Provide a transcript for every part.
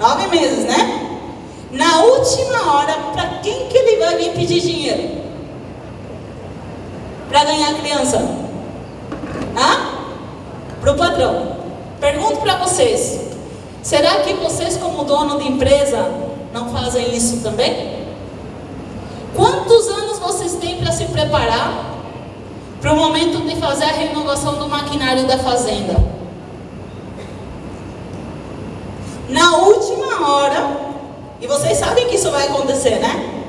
9 meses, né? Na última hora, para quem que ele vai vir pedir dinheiro? Para ganhar a criança? Para o patrão. Pergunto para vocês: será que vocês, como dono de empresa, não fazem isso também? Quantos anos vocês têm para se preparar para o momento de fazer a renovação do maquinário da fazenda? Na última hora, e vocês sabem que isso vai acontecer, né?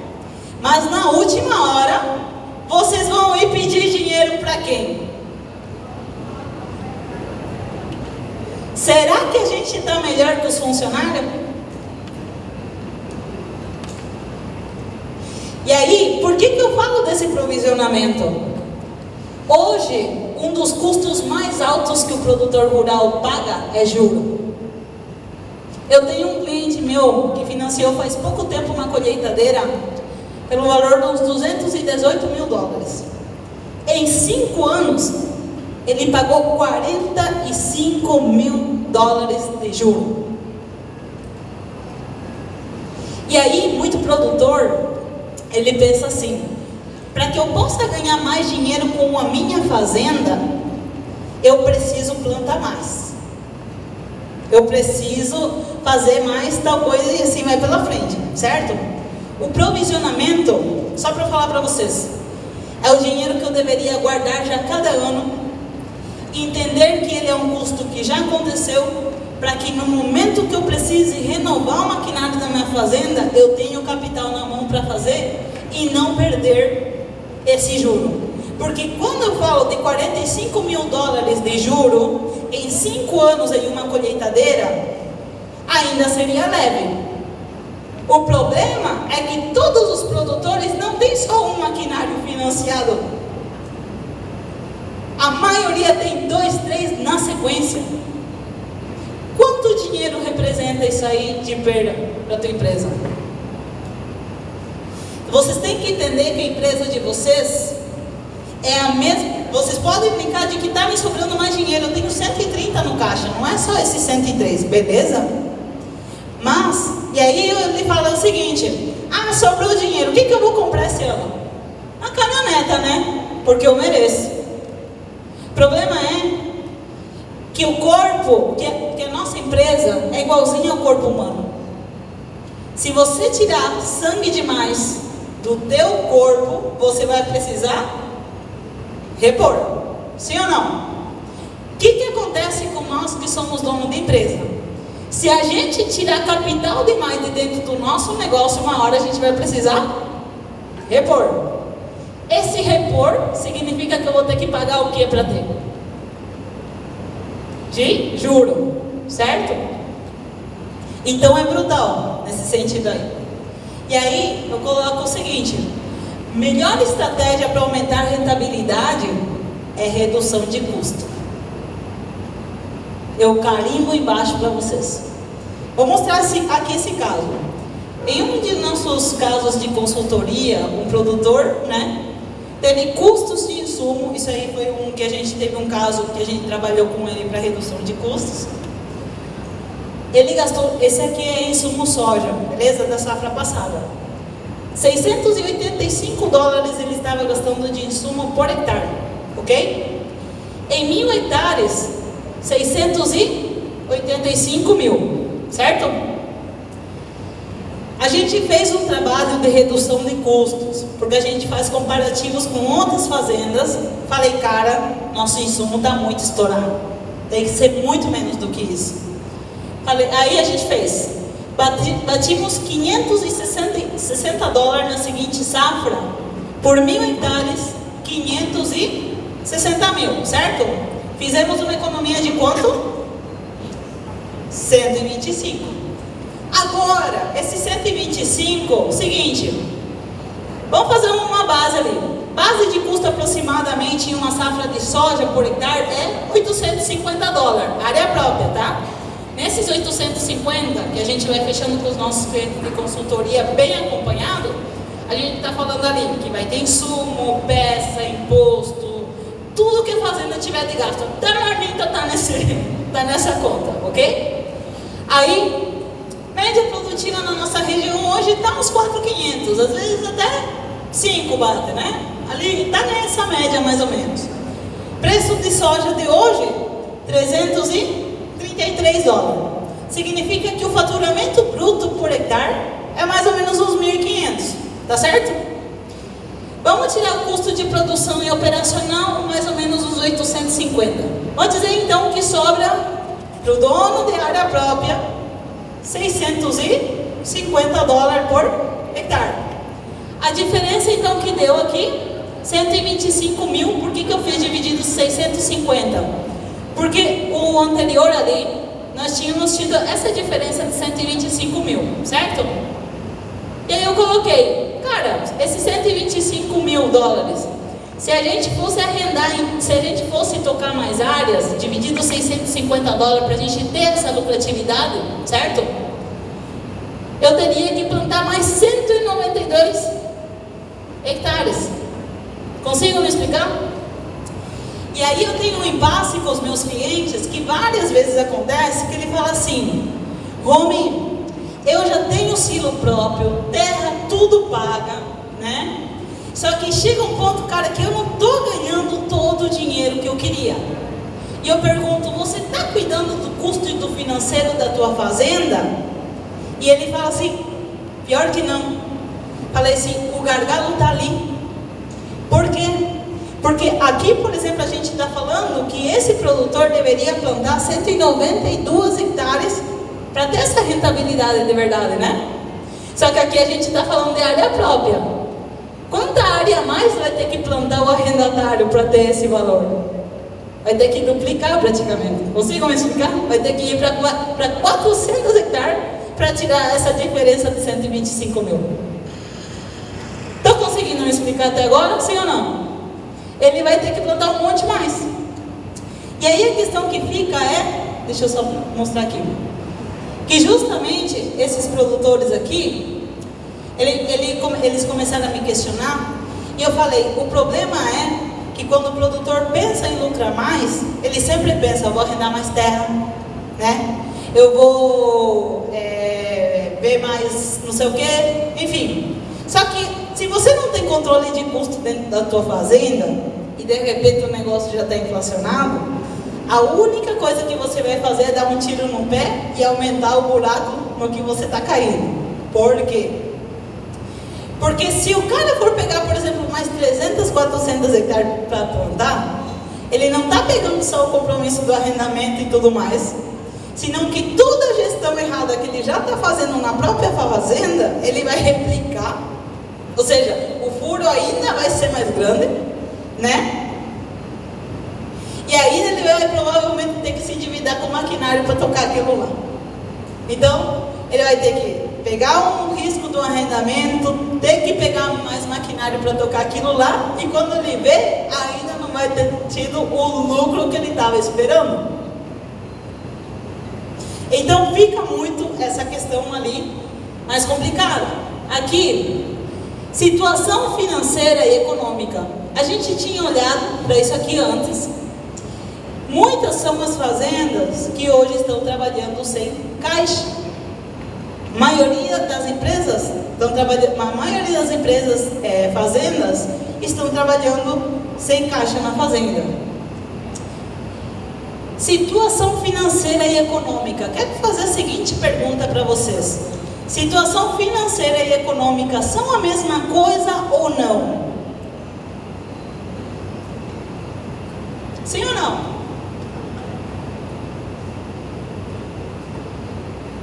Mas na última hora, vocês vão ir pedir dinheiro para quem? Será que a gente está melhor que os funcionários? E aí, por que eu falo desse provisionamento? Hoje, um dos custos mais altos que o produtor rural paga é juro. Eu tenho um cliente meu que financiou faz pouco tempo uma colheitadeira pelo valor de uns 218 mil dólares. Em 5 anos, ele pagou 45 mil dólares de juro. E aí, muito produtor, ele pensa assim: para que eu possa ganhar mais dinheiro com a minha fazenda, eu preciso plantar mais. Eu preciso fazer mais tal coisa e assim vai pela frente, certo? O provisionamento, só para falar para vocês, é o dinheiro que eu deveria guardar já cada ano, entender que ele é um custo que já aconteceu, para que no momento que eu precise renovar o maquinário da minha fazenda, eu tenha o capital na mão para fazer e não perder esse juro. Porque quando eu falo de 45 mil dólares de juro em 5 anos em uma colheitadeira, ainda seria leve. O problema é que todos os produtores não têm só um maquinário financiado. A maioria tem 2, 3 na sequência. Quanto dinheiro representa isso aí de perda para a tua empresa? Vocês têm que entender que a empresa de vocês é a mesma. Vocês podem brincar de que está me sobrando mais dinheiro. Eu tenho 130 no caixa, não é só esse 103, beleza? Mas, e aí eu lhe falo o seguinte: sobrou dinheiro, o que eu vou comprar esse ano? Uma caminhoneta, né? Porque eu mereço. O problema é que o corpo, que a nossa empresa é igualzinho ao corpo humano. Se você tirar sangue demais do teu corpo, você vai precisar repor. Sim ou não? O que acontece com nós que somos donos de empresa? Se a gente tirar capital demais de dentro do nosso negócio, uma hora a gente vai precisar repor. Esse repor significa que eu vou ter que pagar o que para ter? De juro, certo? Então é brutal nesse sentido aí. E aí eu coloco o seguinte: melhor estratégia para aumentar a rentabilidade é redução de custo. Eu carimbo embaixo para vocês. Vou mostrar aqui esse caso. Em um de nossos casos de consultoria, um produtor, teve custos de insumo. Isso aí foi um que a gente teve um caso que a gente trabalhou com ele para redução de custos. Ele gastou, esse aqui é insumo soja, beleza? Da safra passada. 685 dólares ele estava gastando de insumo por hectare, ok? Em 1.000 hectares, 685 mil, certo? A gente fez um trabalho de redução de custos, porque a gente faz comparativos com outras fazendas. Falei, cara, nosso insumo está muito estourado, tem que ser muito menos do que isso. Aí a gente fez, batimos 560 dólares na seguinte safra, por 1.000 hectares, 560 mil, certo? Fizemos uma economia de quanto? 125. Agora, esse 125, seguinte, vamos fazer uma base ali. Base de custo aproximadamente em uma safra de soja por hectare é 850 dólares, área própria, tá? Nesses 850, que a gente vai fechando com os nossos clientes de consultoria bem acompanhado, a gente está falando ali que vai ter insumo, peça, imposto, tudo que a fazenda tiver de gasto. Até a marmita tá nessa conta, ok? Aí, média produtiva na nossa região hoje está uns 4.500, às vezes até 5 bate, né? Ali está nessa média mais ou menos. Preço de soja de hoje, 333 dólares. Significa que o faturamento bruto por hectare é mais ou menos uns 1.500, tá certo? Vamos tirar o custo de produção e operacional, mais ou menos uns 850. Vamos dizer então que sobra para o dono de área própria 650 dólares por hectare. A diferença então que deu aqui, 125 mil. Por que eu fiz dividido 650? Porque o anterior ali, nós tínhamos tido essa diferença de 125 mil, certo? E aí eu coloquei, cara, esses 125 mil dólares, se a gente fosse arrendar, se a gente fosse tocar mais áreas, dividido 650 dólares para a gente ter essa lucratividade, certo? Eu teria que plantar mais 192 hectares. Consigo me explicar? E aí eu tenho um impasse com os meus clientes, que várias vezes acontece, que ele fala assim: Romy, eu já tenho silo próprio, terra tudo paga, né? Só que chega um ponto, cara, que eu não estou ganhando todo o dinheiro que eu queria. E eu pergunto, você está cuidando do custo e do financeiro da tua fazenda? E ele fala assim, pior que não. Falei assim, o gargalo está ali. Por quê? Porque aqui, por exemplo, a gente está falando que esse produtor deveria plantar 192 hectares para ter essa rentabilidade de verdade, né? Só que aqui a gente está falando de área própria. Quanta área a mais vai ter que plantar o arrendatário para ter esse valor? Vai ter que duplicar praticamente. Consigo me explicar? Vai ter que ir para 400 hectares para tirar essa diferença de 125 mil. Estão conseguindo me explicar até agora? Sim ou não? Ele vai ter que plantar um monte mais. E aí a questão que fica é, deixa eu só mostrar aqui, que justamente esses produtores aqui, eles começaram a me questionar, e eu falei, o problema é que quando o produtor pensa em lucrar mais, ele sempre pensa, eu vou arrendar mais terra, né? Eu vou ver mais não sei o que, enfim. Só que se você não tem controle de custo dentro da tua fazenda, e de repente o negócio já está inflacionado, a única coisa que você vai fazer é dar um tiro no pé e aumentar o buraco no que você está caindo. Por quê? Porque se o cara for pegar, por exemplo, mais 300, 400 hectares para plantar, ele não está pegando só o compromisso do arrendamento e tudo mais, senão que toda a gestão errada que ele já está fazendo na própria fazenda, ele vai replicar. Ou seja, o furo ainda vai ser mais grande, né? E aí ele vai provavelmente ter que se endividar com o maquinário para tocar aquilo lá. Então, ele vai ter que pegar um risco do arrendamento, ter que pegar mais maquinário para tocar aquilo lá, e quando ele vê, ainda não vai ter tido o lucro que ele estava esperando. Então fica muito essa questão ali mais complicada. Aqui, situação financeira e econômica. A gente tinha olhado para isso aqui antes. Muitas são as fazendas que hoje estão trabalhando sem caixa. A maioria das empresas fazendas estão trabalhando sem caixa na fazenda. Situação financeira e econômica. Quero fazer a seguinte pergunta para vocês. Situação financeira e econômica são a mesma coisa ou não? Sim ou não?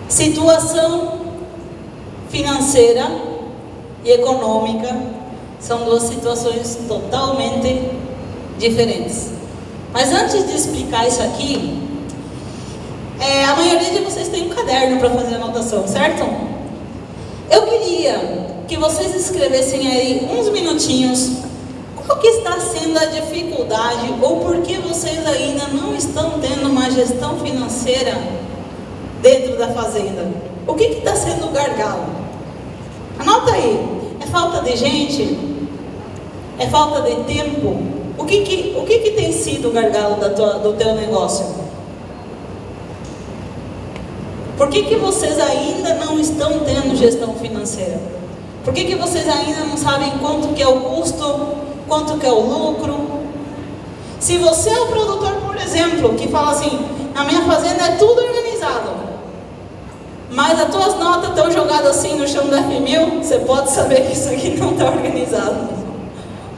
Situação financeira e econômica são duas situações totalmente diferentes. Mas antes de explicar isso aqui, a maioria de vocês tem um caderno para fazer anotação, certo? Eu queria que vocês escrevessem aí uns minutinhos qual que está sendo a dificuldade ou por que vocês ainda não estão tendo uma gestão financeira dentro da fazenda. O que está sendo o gargalo? Anota aí. É falta de gente? É falta de tempo? O que tem sido o gargalo do teu negócio? Por que vocês ainda não gestão financeira? Por que vocês ainda não sabem quanto que é o custo, quanto que é o lucro? Se você é o produtor, por exemplo, que fala assim, na minha fazenda é tudo organizado, mas as tuas notas estão jogadas assim no chão da F1000, você pode saber que isso aqui não está organizado.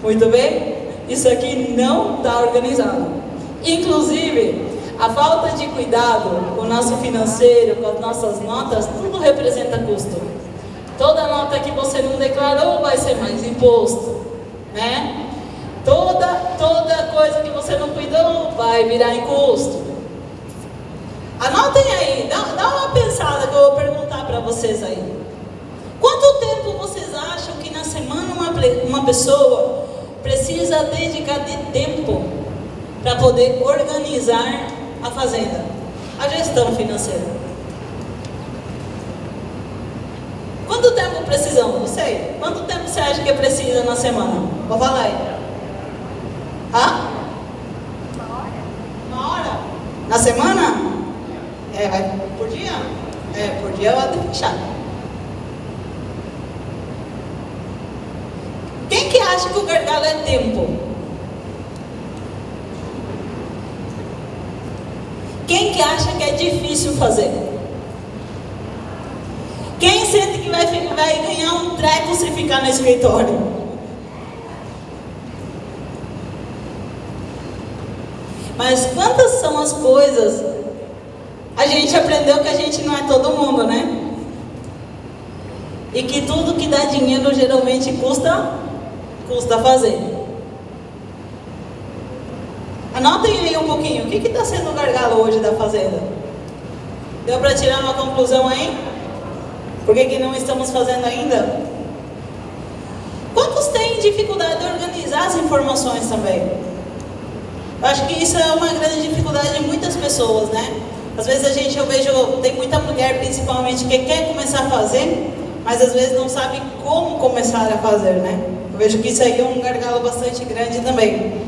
Muito bem? Isso aqui não está organizado. Inclusive, a falta de cuidado com o nosso financeiro, com as nossas notas, tudo representa custo. Toda nota que você não declarou vai ser mais imposto, né? Toda coisa que você não cuidou vai virar em custo. Anotem aí, dá uma pensada que eu vou perguntar para vocês aí. Quanto tempo vocês acham que na semana uma pessoa precisa dedicar de tempo para poder organizar a fazenda, a gestão financeira? Quanto tempo precisamos? Não sei. Quanto tempo você acha que precisa na semana? Vou falar aí. Hã? Uma hora? Na semana? Vai por dia? Por dia eu vou fechar. Quem que acha que o gargalo é tempo? Quem que acha que é difícil fazer? Quem sente que vai ganhar um treco se ficar no escritório? Mas quantas são as coisas? A gente aprendeu que a gente não é todo mundo, né? E que tudo que dá dinheiro geralmente custa fazer. Anotem aí um pouquinho. O que está sendo o gargalo hoje da fazenda? Deu para tirar uma conclusão aí? Por que não estamos fazendo ainda? Quantos têm dificuldade de organizar as informações também? Eu acho que isso é uma grande dificuldade de muitas pessoas, né? Às vezes eu vejo, tem muita mulher principalmente que quer começar a fazer, mas às vezes não sabe como começar a fazer, né? Eu vejo que isso aí é um gargalo bastante grande também.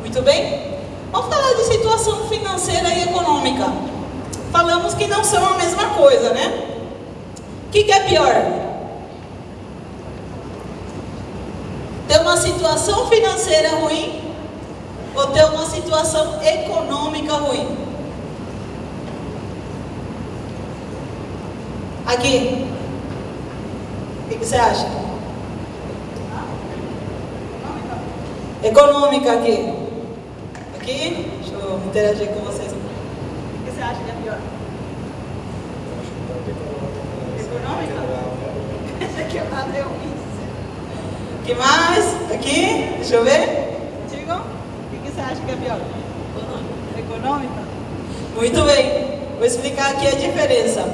Muito bem? Vamos falar de situação financeira e econômica. Falamos que não são a mesma coisa, né? O que é pior? Ter uma situação financeira ruim ou ter uma situação econômica ruim? Aqui, o que você acha? Econômica aqui. Aqui, deixa eu interagir com vocês. O que você acha que é pior? Econômica? Quebrado é ruim. O que mais? Aqui, deixa eu ver. Digo, o que você acha que é pior? Econômica? Muito bem, vou explicar aqui a diferença.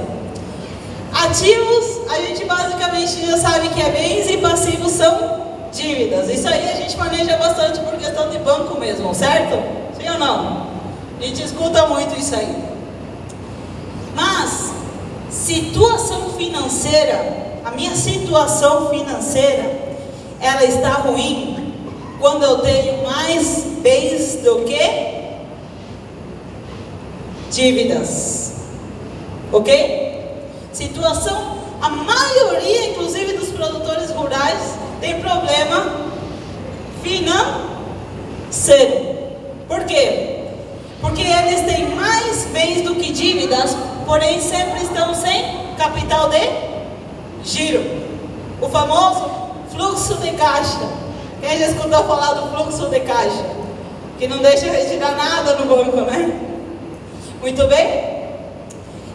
Ativos, a gente basicamente já sabe que é bens e passivos são dívidas. Isso aí a gente maneja bastante por questão de banco mesmo, certo? Sim ou não? A gente escuta muito isso aí. Mas, situação financeira, a minha situação financeira, ela está ruim quando eu tenho mais bens do que dívidas. Ok? Situação, a maioria, inclusive dos produtores rurais, tem problema financeiro. Por quê? Porque eles têm mais bens do que dívidas, porém sempre estão sem capital de giro. O famoso fluxo de caixa. Quem já escutou falar do fluxo de caixa? Que não deixa retirar nada no banco, né? Muito bem?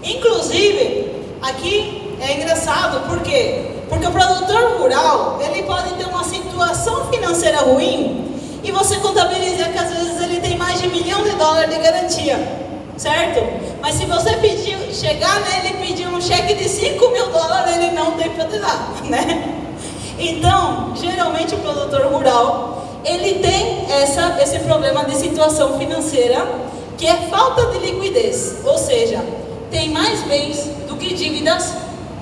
Inclusive, aqui é engraçado, por quê? Porque o produtor rural, ele pode ter uma situação financeira ruim e você contabiliza que às vezes ele tem mais de $1 milhão de garantia, certo? Mas se você chegar nele e pedir um cheque de $5 mil, ele não tem para te dar, né? Então, geralmente o produtor rural, ele tem esse problema de situação financeira, que é falta de liquidez, ou seja, tem mais bens do que dívidas,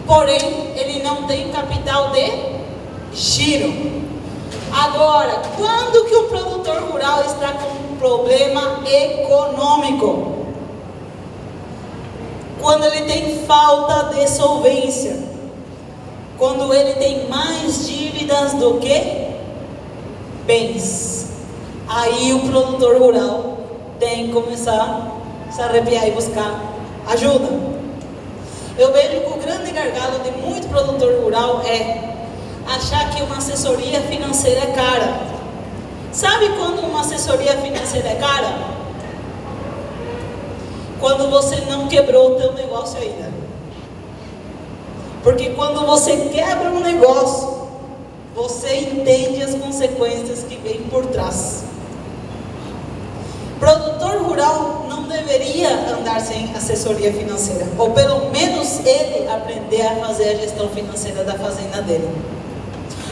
porém ele não tem capital de giro. Agora, quando que o produtor rural está com um problema econômico? Quando ele tem falta de solvência. quando ele tem mais dívidas do que bens. Aí o produtor rural tem que começar a se arrepiar e buscar ajuda. Eu vejo que o grande gargalo de muito produtor rural é achar que uma assessoria financeira é cara. Sabe quando uma assessoria financeira é cara? Quando você não quebrou o teu negócio ainda. Porque quando você quebra um negócio, você entende as consequências que vêm por trás. Produtor rural não deveria andar sem assessoria financeira, ou pelo menos ele aprender a fazer a gestão financeira da fazenda dele.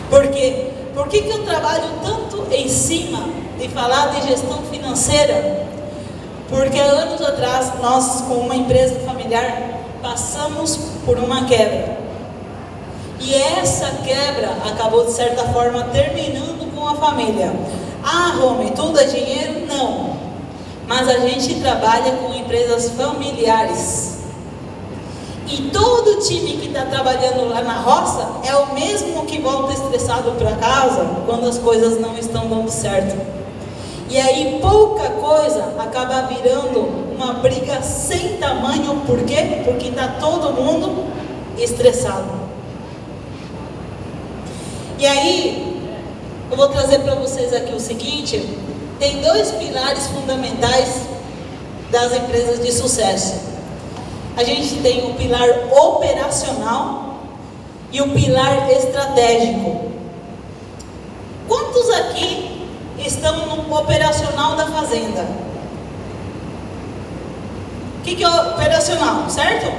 Por quê? Por que eu trabalho tanto em cima de falar de gestão financeira? Porque anos atrás, nós, com uma empresa familiar, passamos por uma quebra. E essa quebra acabou, de certa forma, terminando com a família. Ah, Rome, tudo é dinheiro? Não. Mas a gente trabalha com empresas familiares. E todo time que está trabalhando lá na roça é o mesmo que volta estressado para casa quando as coisas não estão dando certo. E aí pouca coisa acaba virando uma briga sem tamanho. Por quê? Porque está todo mundo estressado. E aí, eu vou trazer para vocês aqui o seguinte: tem dois pilares fundamentais das empresas de sucesso. A gente tem o pilar operacional e o pilar estratégico. Quantos aqui estão no operacional da fazenda? O que é operacional, certo?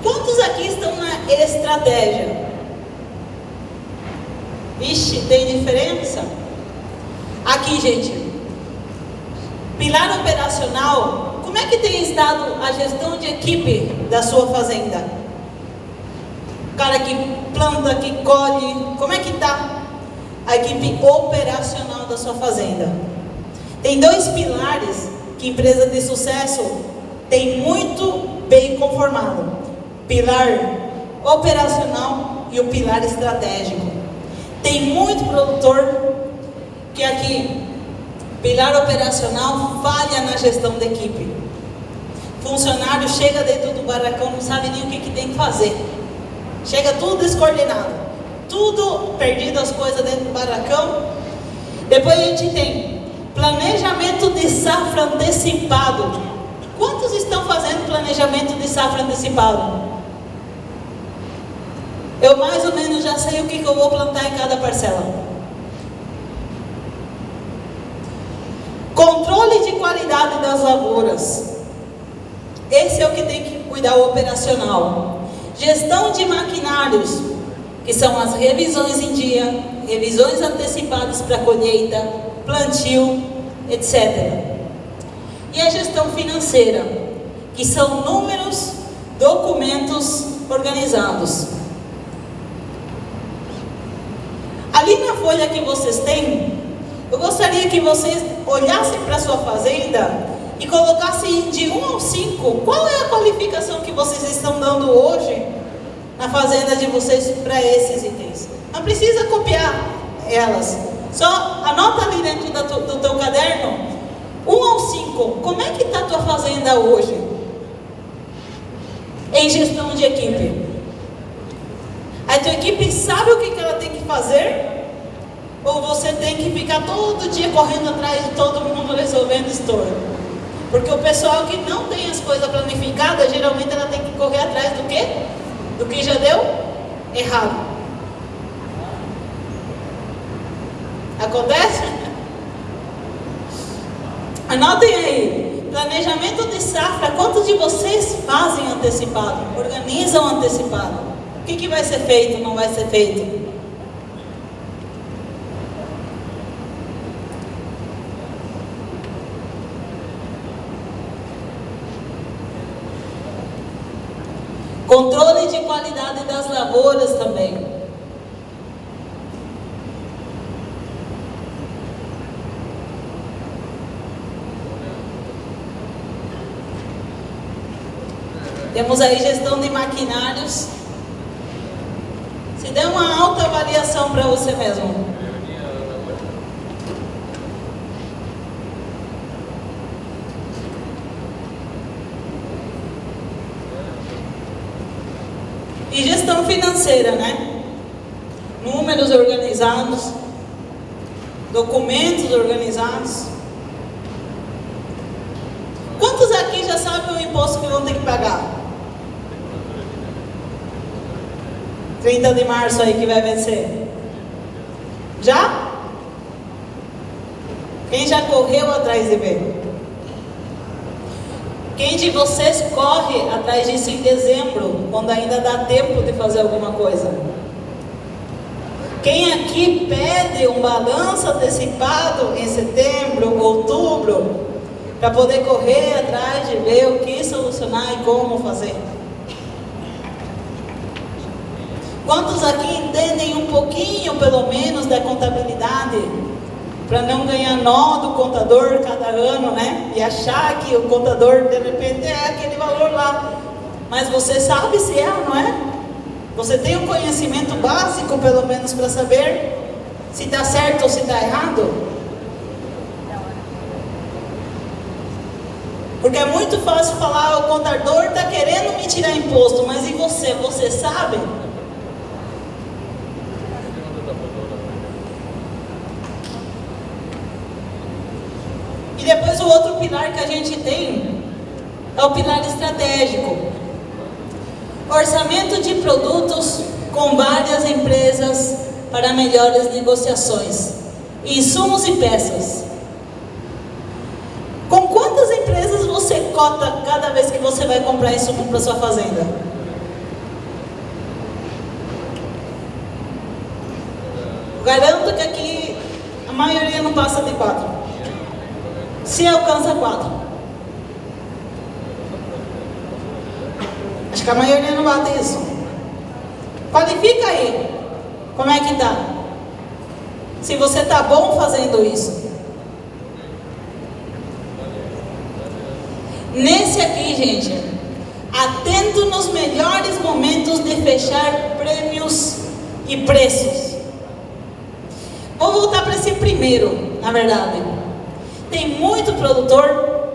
Quantos aqui estão na estratégia? Ixi, tem diferença? Aqui, gente, pilar operacional, como é que tem estado a gestão de equipe da sua fazenda? O cara que planta, que colhe, como é que está a equipe operacional da sua fazenda? Tem dois pilares que empresa de sucesso tem muito bem conformado: pilar operacional e o pilar estratégico. Tem muito produtor que aqui, pilar operacional, falha na gestão da equipe. Funcionário chega dentro do barracão, não sabe nem o que tem que fazer. Chega tudo descoordenado, tudo perdido as coisas dentro do barracão. Depois a gente tem planejamento de safra antecipado. Quantos estão fazendo planejamento de safra antecipado? Eu mais ou menos já sei o que eu vou plantar em cada parcela. Controle de qualidade das lavouras. Esse é o que tem que cuidar o operacional. Gestão de maquinários, que são as revisões em dia, revisões antecipadas para colheita, plantio, etc. E a gestão financeira, que são números, documentos organizados. Ali na folha que vocês têm, eu gostaria que vocês olhassem para a sua fazenda e colocassem de 1 ao 5, qual é a qualificação que vocês estão dando hoje na fazenda de vocês para esses itens. Não precisa copiar elas, só anota ali dentro do teu caderno, 1 ao 5, como é que está a tua fazenda hoje? Em gestão de equipe. A tua equipe sabe o que ela tem que fazer? Ou você tem que ficar todo dia correndo atrás de todo mundo resolvendo estouro? Porque o pessoal que não tem as coisas planificadas, geralmente ela tem que correr atrás do quê? Do que já deu errado. Acontece? Anotem aí. Planejamento de safra. Quantos de vocês fazem antecipado? Organizam antecipado? O que vai ser feito, não vai ser feito? Controle de qualidade das lavouras também. Temos aí gestão de maquinários. Se der uma alta avaliação para você mesmo. E gestão financeira, né? Números organizados, documentos organizados. Quantos aqui já sabem o imposto que vão ter que pagar? 30 de março aí que vai vencer. Já? Quem já correu atrás de ver? Quem de vocês corre atrás disso em dezembro, quando ainda dá tempo de fazer alguma coisa? Quem aqui pede um balanço antecipado em setembro, outubro, para poder correr atrás de ver o que solucionar e como fazer? Quantos aqui entendem um pouquinho, pelo menos, da contabilidade? Para não ganhar nó do contador cada ano, né? E achar que o contador, de repente, é aquele valor lá. Mas você sabe se é ou não é? Você tem um conhecimento básico, pelo menos, para saber se está certo ou se está errado? Porque é muito fácil falar, o contador está querendo me tirar imposto, mas e você? Você sabe? E depois o outro pilar que a gente tem é o pilar estratégico. Orçamento de produtos com várias empresas para melhores negociações. Insumos e peças. Com quantas empresas você cota cada vez que você vai comprar insumo para sua fazenda? Garanto que aqui a maioria não passa de 4. Se alcança 4. Acho que a maioria não bate isso. Qualifica aí. Como é que tá? Se você tá bom fazendo isso. Nesse aqui, gente, atento nos melhores momentos de fechar prêmios e preços. Vou voltar para esse primeiro, na verdade. Tem muito produtor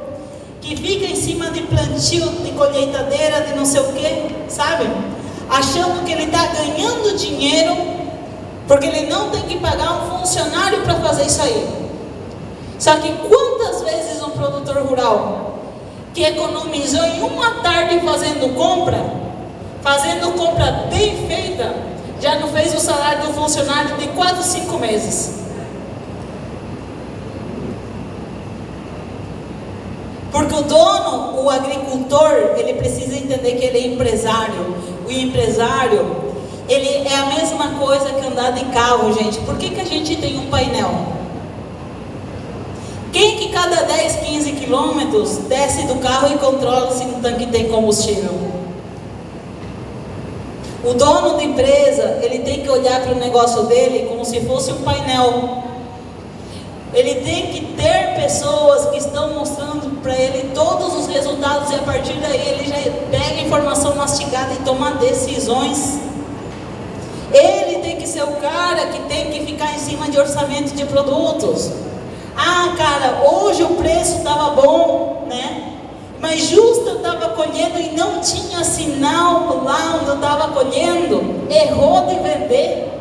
que fica em cima de plantio, de colheitadeira, de não sei o que, sabe? Achando que ele está ganhando dinheiro porque ele não tem que pagar um funcionário para fazer isso aí. Só que quantas vezes um produtor rural que economizou em uma tarde fazendo compra bem feita, já não fez o salário do funcionário de 4, 5 meses? Porque o dono, o agricultor, ele precisa entender que ele é empresário. O empresário, ele é a mesma coisa que andar de carro, gente. Por que a gente tem um painel? Quem que cada 10, 15 quilômetros desce do carro e controla se no tanque tem combustível? O dono da empresa, ele tem que olhar para o negócio dele como se fosse um painel. Ele tem que ter pessoas que estão mostrando para ele todos os resultados e a partir daí ele já pega a informação mastigada e toma decisões. Ele tem que ser o cara que tem que ficar em cima de orçamento de produtos. Ah, cara, hoje o preço estava bom, né? Mas justo eu estava colhendo e não tinha sinal lá onde eu estava colhendo. Errou de vender.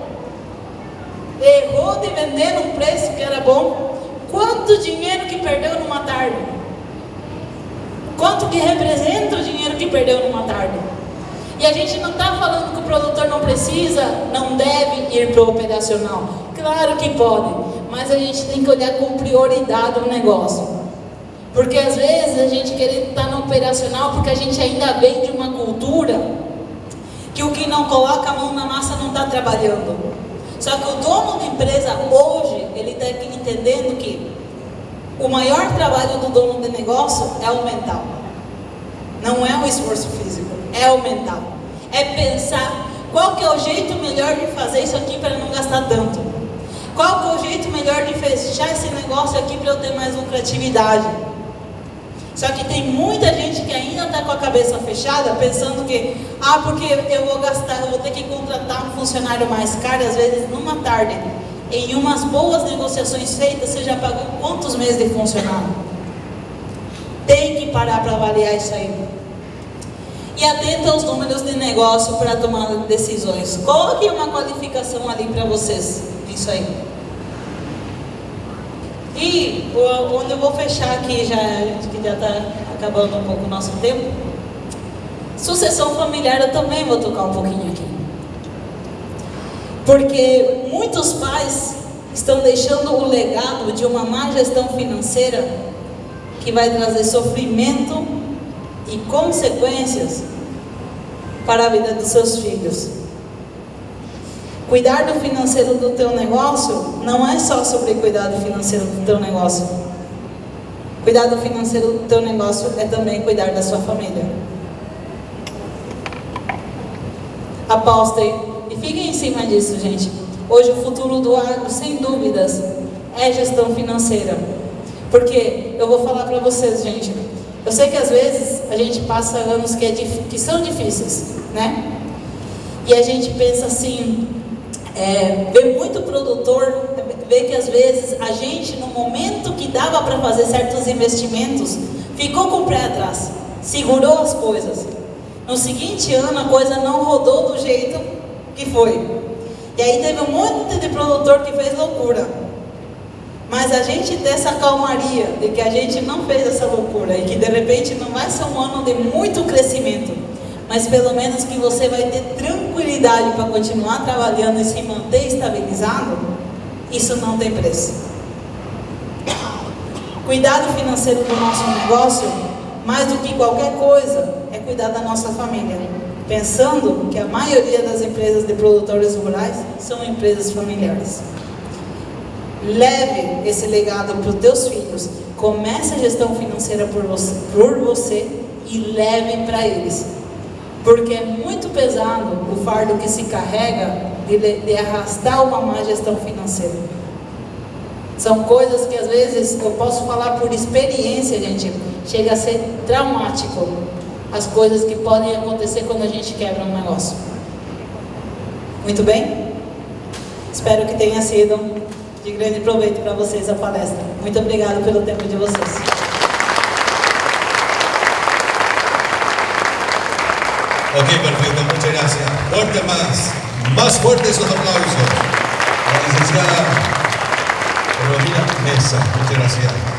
Errou de vender num preço que era bom. Quanto dinheiro que perdeu numa tarde? Quanto que representa o dinheiro que perdeu numa tarde? E a gente não está falando que o produtor não precisa, não deve ir para o operacional. Claro que pode, mas a gente tem que olhar com prioridade o negócio. Porque às vezes a gente quer estar no operacional porque a gente ainda vem de uma cultura que o que não coloca a mão na massa não está trabalhando. Só que o dono da empresa hoje, ele está entendendo que o maior trabalho do dono de negócio é o mental. Não é o esforço físico, é o mental. É pensar qual que é o jeito melhor de fazer isso aqui para não gastar tanto. Qual que é o jeito melhor de fechar esse negócio aqui para eu ter mais lucratividade. Só que tem muita gente que ainda está com a cabeça fechada, pensando que, porque eu vou gastar, eu vou ter que contratar um funcionário mais caro, às vezes numa tarde, em umas boas negociações feitas, você já pagou quantos meses de funcionário? Tem que parar para avaliar isso aí. E atenta aos números de negócio para tomar decisões. Coloque uma qualificação ali para vocês, isso aí. E onde eu vou fechar aqui, que já está acabando um pouco o nosso tempo, sucessão familiar eu também vou tocar um pouquinho aqui. Porque muitos pais estão deixando o legado de uma má gestão financeira que vai trazer sofrimento e consequências para a vida dos seus filhos. Cuidar do financeiro do teu negócio não é só sobre cuidar do financeiro do teu negócio. Cuidar do financeiro do teu negócio é também cuidar da sua família. Apostem e fiquem em cima disso, gente. Hoje o futuro do agro, sem dúvidas, é gestão financeira. Porque eu vou falar para vocês, gente. Eu sei que às vezes a gente passa anos que são difíceis, né? E a gente pensa assim, vê muito produtor, vê que às vezes a gente, no momento que dava para fazer certos investimentos, ficou com o pé atrás, segurou as coisas. No seguinte ano a coisa não rodou do jeito que foi. E aí teve um monte de produtor que fez loucura. Mas a gente ter essa calmaria de que a gente não fez essa loucura e que de repente não vai ser um ano de muito crescimento, mas pelo menos que você vai ter tranquilidade para continuar trabalhando e se manter estabilizado, isso não tem preço. Cuidado financeiro do nosso negócio, mais do que qualquer coisa, é cuidar da nossa família. Pensando que a maioria das empresas de produtores rurais são empresas familiares. Leve esse legado para os teus filhos. Comece a gestão financeira por você e leve para eles. Porque é muito pesado o fardo que se carrega de arrastar uma má gestão financeira. São coisas que às vezes, eu posso falar por experiência, gente, chega a ser traumático. As coisas que podem acontecer quando a gente quebra um negócio. Muito bem? Espero que tenha sido de grande proveito para vocês a palestra. Muito obrigado pelo tempo de vocês. Ok, perfecto, muchas gracias. Fuerte más fuerte esos aplausos. La licenciada Carolina Mesa, muchas gracias.